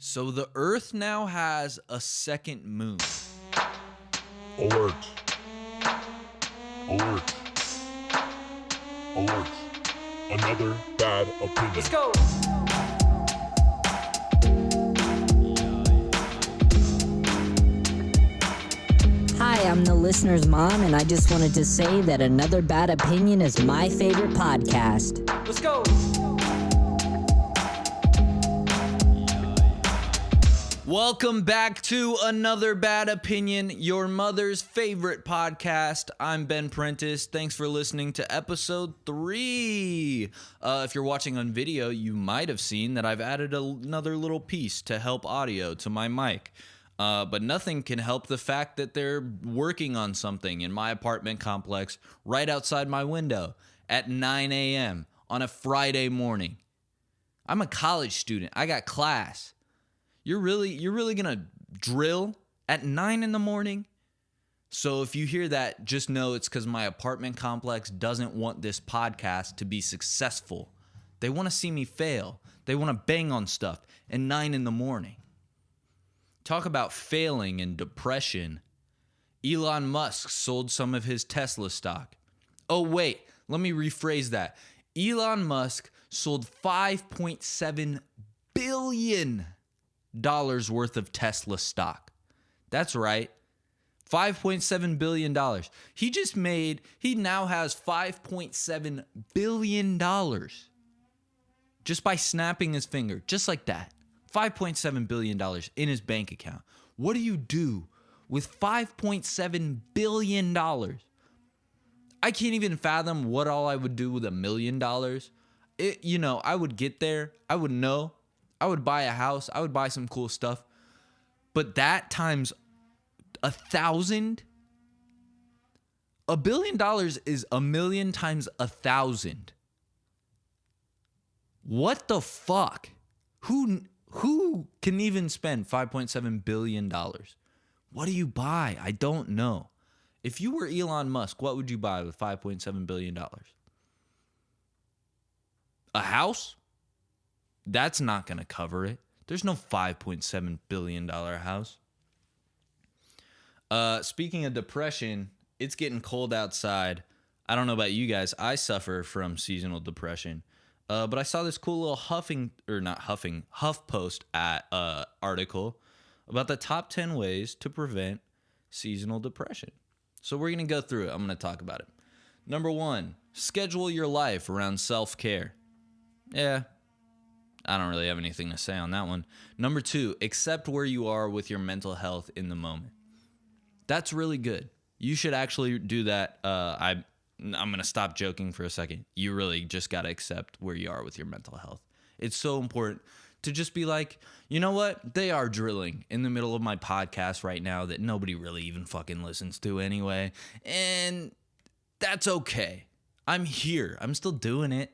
So the Earth now has a second moon. Alert. Alert. Alert. Another bad opinion. Let's go. Hi, I'm the listener's mom, and I just wanted to say that Another Bad Opinion is my favorite podcast. Let's go. Welcome back to Another Bad Opinion, your mother's favorite podcast. I'm Prentiss. Thanks for listening to episode 3. If you're watching on video, you might have seen that I've added another little piece to help audio to my mic. But nothing can help the fact that they're working on something in my apartment complex right outside my window at 9 a.m. on a Friday morning. I'm a college student. I got class. You're really gonna drill at 9 in the morning? So if you hear that, just know it's because my apartment complex doesn't want this podcast to be successful. They want to see me fail. They want to bang on stuff at 9 in the morning. Talk about failing and depression. Elon Musk sold some of his Tesla stock. Oh, wait, let me rephrase that. Elon Musk sold $5.7 billion worth of Tesla stock. That's right. $5.7 billion. He now has $5.7 billion just by snapping his finger, just like that. $5.7 billion in his bank account. What do you do with $5.7 billion? I can't even fathom what all I would do with $1 million. I would get there. I would know. I would buy a house. I would buy some cool stuff. But that times 1,000? $1 billion is 1,000,000 times 1,000. What the fuck? Who can even spend $5.7 billion? What do you buy? I don't know. If you were Elon Musk, what would you buy with $5.7 billion? A house? That's not going to cover it. There's no $5.7 billion house. Speaking of depression, it's getting cold outside. I don't know about you guys. I suffer from seasonal depression. But I saw this cool little HuffPost article about the top 10 ways to prevent seasonal depression. So we're going to go through it. I'm going to talk about it. Number 1, schedule your life around self-care. Yeah, I don't really have anything to say on that one. Number 2, accept where you are with your mental health in the moment. That's really good. You should actually do that. I'm going to stop joking for a second. You really just got to accept where you are with your mental health. It's so important to just be like, you know what? They are drilling in the middle of my podcast right now that nobody really even fucking listens to anyway. And that's okay. I'm here. I'm still doing it,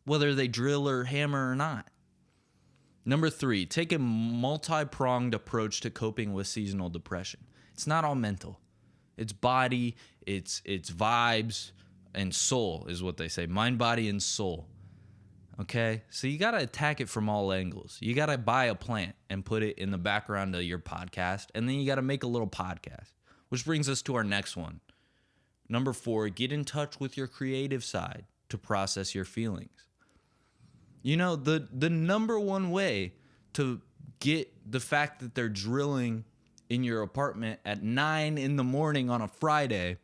whether they drill or hammer or not. Number 3, take a multi-pronged approach to coping with seasonal depression. It's not all mental. It's body, it's vibes, and soul is what they say. Mind, body, and soul. Okay? So you got to attack it from all angles. You got to buy a plant and put it in the background of your podcast, and then you got to make a little podcast, which brings us to our next one. Number 4, get in touch with your creative side to process your feelings. You know, the number one way to get the fact that they're drilling in your apartment at 9 in the morning on a Friday,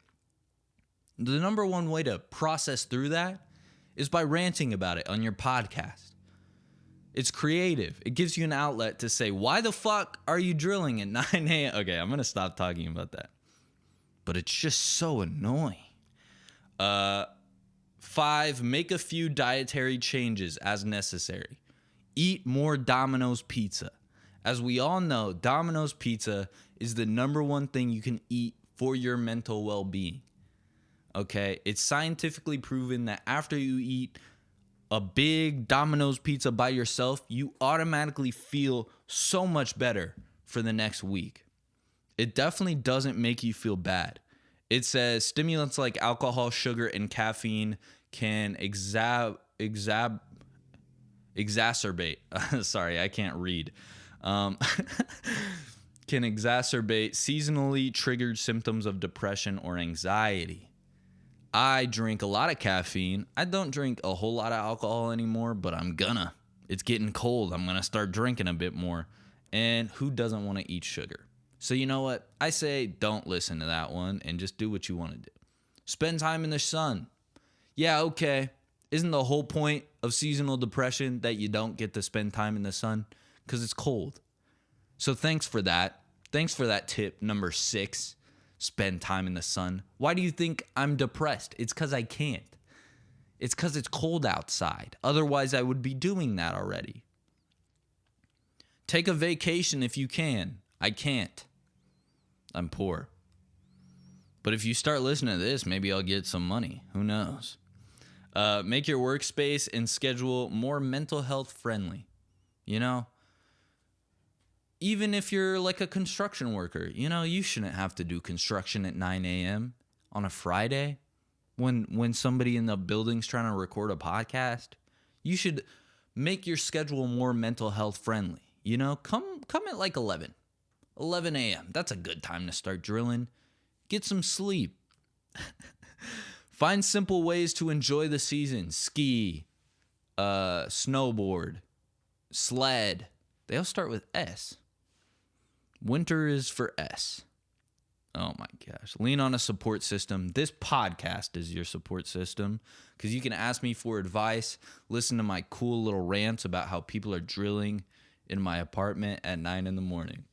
the number one way to process through that is by ranting about it on your podcast. It's creative. It gives you an outlet to say, why the fuck are you drilling at 9 a.m.? Okay, I'm going to stop talking about that. But it's just so annoying. 5, make a few dietary changes as necessary. Eat more Domino's pizza. As we all know, Domino's pizza is the number one thing you can eat for your mental well-being. Okay? It's scientifically proven that after you eat a big Domino's pizza by yourself, you automatically feel so much better for the next week. It definitely doesn't make you feel bad. It says stimulants like alcohol, sugar, and caffeine can exacerbate. Sorry, I can't read. um, can exacerbate seasonally triggered symptoms of depression or anxiety. I drink a lot of caffeine. I don't drink a whole lot of alcohol anymore, but I'm gonna. It's getting cold. I'm gonna start drinking a bit more. And who doesn't want to eat sugar? So you know what? I say don't listen to that one and just do what you want to do. Spend time in the sun. Yeah, okay. Isn't the whole point of seasonal depression that you don't get to spend time in the sun? Because it's cold. So thanks for that. Thanks for that tip number 6. Spend time in the sun. Why do you think I'm depressed? It's because I can't. It's because it's cold outside. Otherwise, I would be doing that already. Take a vacation if you can. I can't. I'm poor. But if you start listening to this, maybe I'll get some money. Who knows? Make your workspace and schedule more mental health friendly. You know? Even if you're like a construction worker, you know, you shouldn't have to do construction at 9 a.m. on a Friday when somebody in the building's trying to record a podcast. You should make your schedule more mental health friendly. You know, come at like 11 a.m. That's a good time to start drilling. Get some sleep. Find simple ways to enjoy the season. Ski, snowboard, sled. They all start with S. Winter is for S. Oh my gosh. Lean on a support system. This podcast is your support system because you can ask me for advice, listen to my cool little rants about how people are drilling in my apartment at 9 in the morning.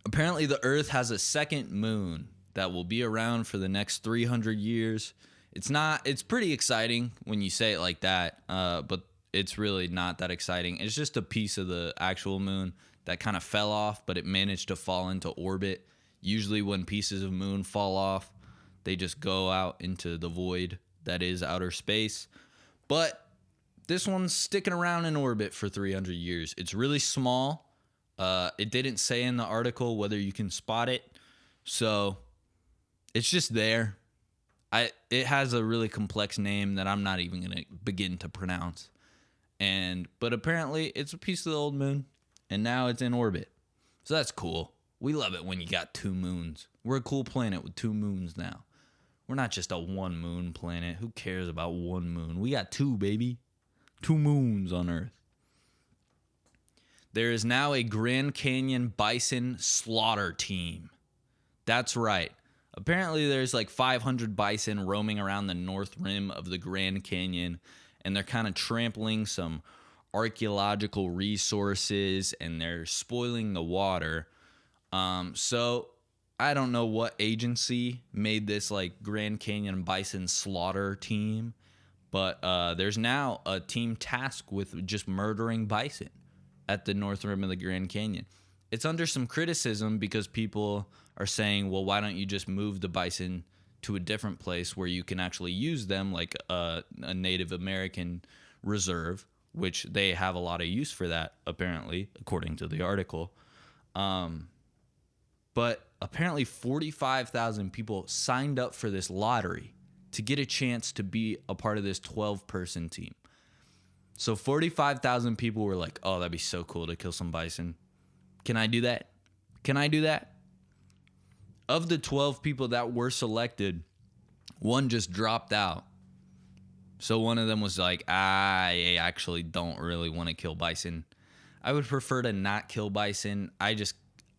Apparently, the Earth has a second moon that will be around for the next 300 years. It's pretty exciting when you say it like that, but it's really not that exciting. It's just a piece of the actual moon that kind of fell off, but it managed to fall into orbit. Usually when pieces of moon fall off, they just go out into the void that is outer space. But this one's sticking around in orbit for 300 years. It's really small. It didn't say in the article whether you can spot it. So it's just there. It has a really complex name that I'm not even going to begin to pronounce. But apparently it's a piece of the old moon, and now it's in orbit. So that's cool. We love it when you got 2 moons. We're a cool planet with 2 moons now. We're not just a 1 moon planet. Who cares about 1 moon? We got 2, baby. 2 moons on Earth. There is now a Grand Canyon bison slaughter team. That's right. Apparently there's like 500 bison roaming around the north rim of the Grand Canyon, and they're kind of trampling some archaeological resources, and they're spoiling the water. So I don't know what agency made this like Grand Canyon bison slaughter team, but there's now a team tasked with just murdering bison at the north rim of the Grand Canyon. It's under some criticism because people are saying, well, why don't you just move the bison to a different place where you can actually use them, like a Native American reserve, which they have a lot of use for that, apparently, according to the article. But apparently 45,000 people signed up for this lottery to get a chance to be a part of this 12-person team. So 45,000 people were like, oh, that'd be so cool to kill some bison. Can I do that? Can I do that? Of the 12 people that were selected, one just dropped out. So one of them was like, I actually don't really want to kill bison. I would prefer to not kill bison.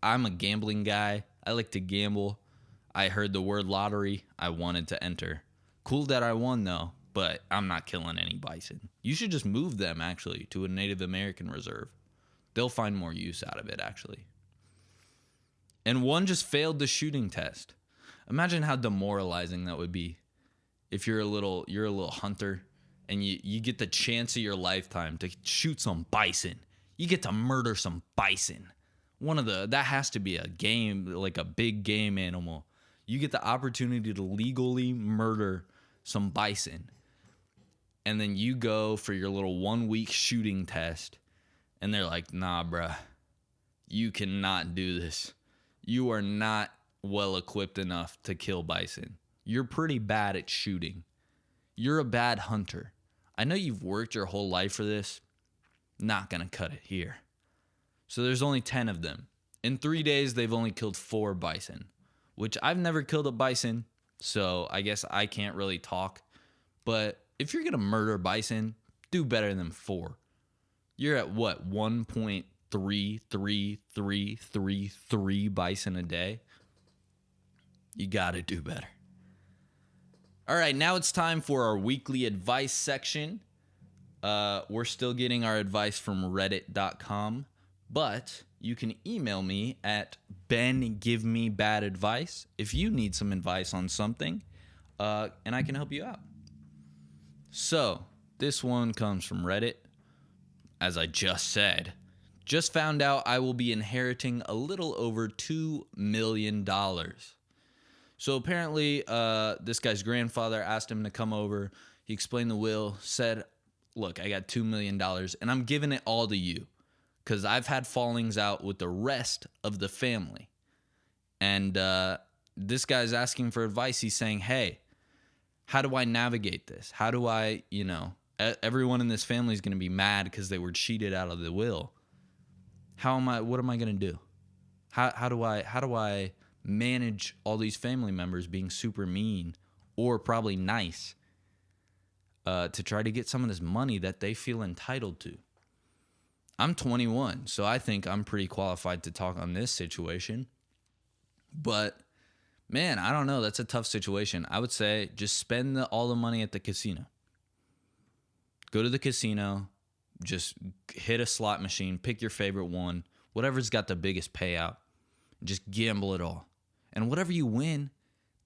I'm a gambling guy. I like to gamble. I heard the word lottery. I wanted to enter. Cool that I won, though. But I'm not killing any bison. You should just move them, actually, to a Native American reserve. They'll find more use out of it, actually. And one just failed the shooting test. Imagine how demoralizing that would be if you're a little hunter and you get the chance of your lifetime to shoot some bison. You get to murder some bison. That has to be a game, like a big game animal. You get the opportunity to legally murder some bison. And then you go for your little 1-week shooting test, and they're like, nah, bruh, you cannot do this. You are not well equipped enough to kill bison. You're pretty bad at shooting. You're a bad hunter. I know you've worked your whole life for this, Not going to cut it here. So there's only 10 of them. In 3 days, they've only killed 4 bison, which I've never killed a bison, so I guess I can't really talk. But if you're going to murder bison, do better than 4. You're at what, 1.33333 bison a day? You got to do better. All right, now it's time for our weekly advice section. We're still getting our advice from reddit.com, but you can email me at bengivemebadadvice if you need some advice on something, and I can help you out. So, this one comes from Reddit. As I just said, just found out I will be inheriting a little over $2 million. So apparently, this guy's grandfather asked him to come over. He explained the will, said, look, I got $2 million, and I'm giving it all to you because I've had fallings out with the rest of the family. And this guy's asking for advice. He's saying, hey, how do I navigate this? How do I, everyone in this family is going to be mad because they were cheated out of the will. What am I going to do? How do I manage all these family members being super mean or probably nice to try to get some of this money that they feel entitled to? I'm 21, so I think I'm pretty qualified to talk on this situation. But, man, I don't know. That's a tough situation. I would say just spend all the money at the casino. Go to the casino, just hit a slot machine, pick your favorite one, whatever's got the biggest payout. Just gamble it all. And whatever you win,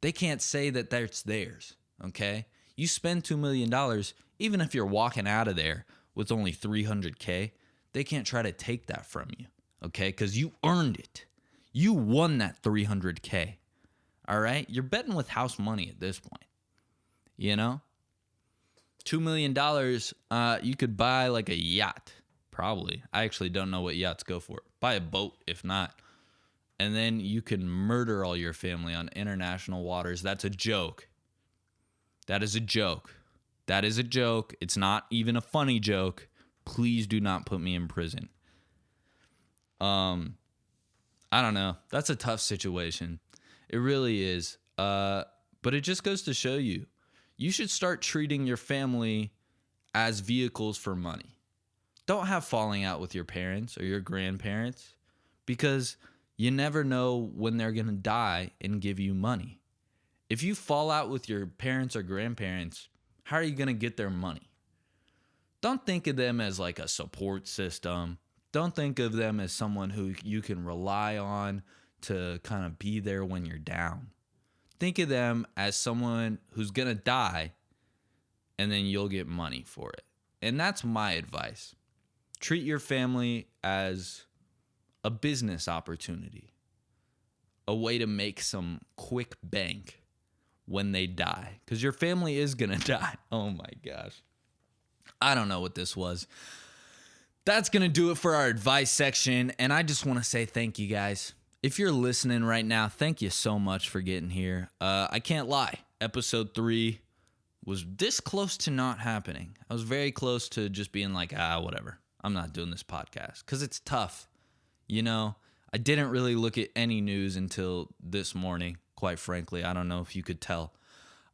they can't say that that's theirs, okay? You spend $2 million, even if you're walking out of there with only $300K, they can't try to take that from you, okay? Because you earned it. You won that $300K, all right? You're betting with house money at this point, $2 million, you could buy like a yacht, probably. I actually don't know what yachts go for. Buy a boat, if not. And then you can murder all your family on international waters. That's a joke. That is a joke. That is a joke. It's not even a funny joke. Please do not put me in prison. I don't know. That's a tough situation. It really is. But it just goes to show you, you should start treating your family as vehicles for money. Don't have falling out with your parents or your grandparents because you never know when they're going to die and give you money. If you fall out with your parents or grandparents, how are you going to get their money? Don't think of them as like a support system. Don't think of them as someone who you can rely on to kind of be there when you're down. Think of them as someone who's going to die and then you'll get money for it. And that's my advice. Treat your family as a business opportunity, a way to make some quick bank when they die, because your family is going to die. Oh my gosh. I don't know what this was. That's going to do it for our advice section. And I just want to say thank you guys. If you're listening right now, thank you so much for getting here. I can't lie. Episode 3 was this close to not happening. I was very close to just being like, whatever. I'm not doing this podcast because it's tough. I didn't really look at any news until this morning, quite frankly. I don't know if you could tell.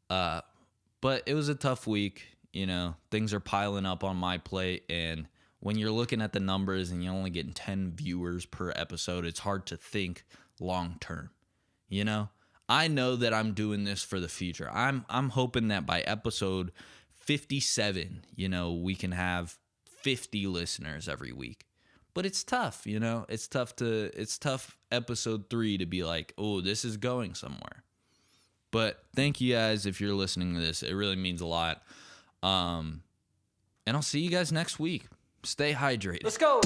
But it was a tough week. Things are piling up on my plate. And when you're looking at the numbers and you're only getting 10 viewers per episode, it's hard to think long term. I know that I'm doing this for the future. I'm hoping that by episode 57, we can have 50 listeners every week. But it's tough, It's tough episode 3 to be like, oh, this is going somewhere. But thank you guys if you're listening to this. It really means a lot. And I'll see you guys next week. Stay hydrated. Let's go.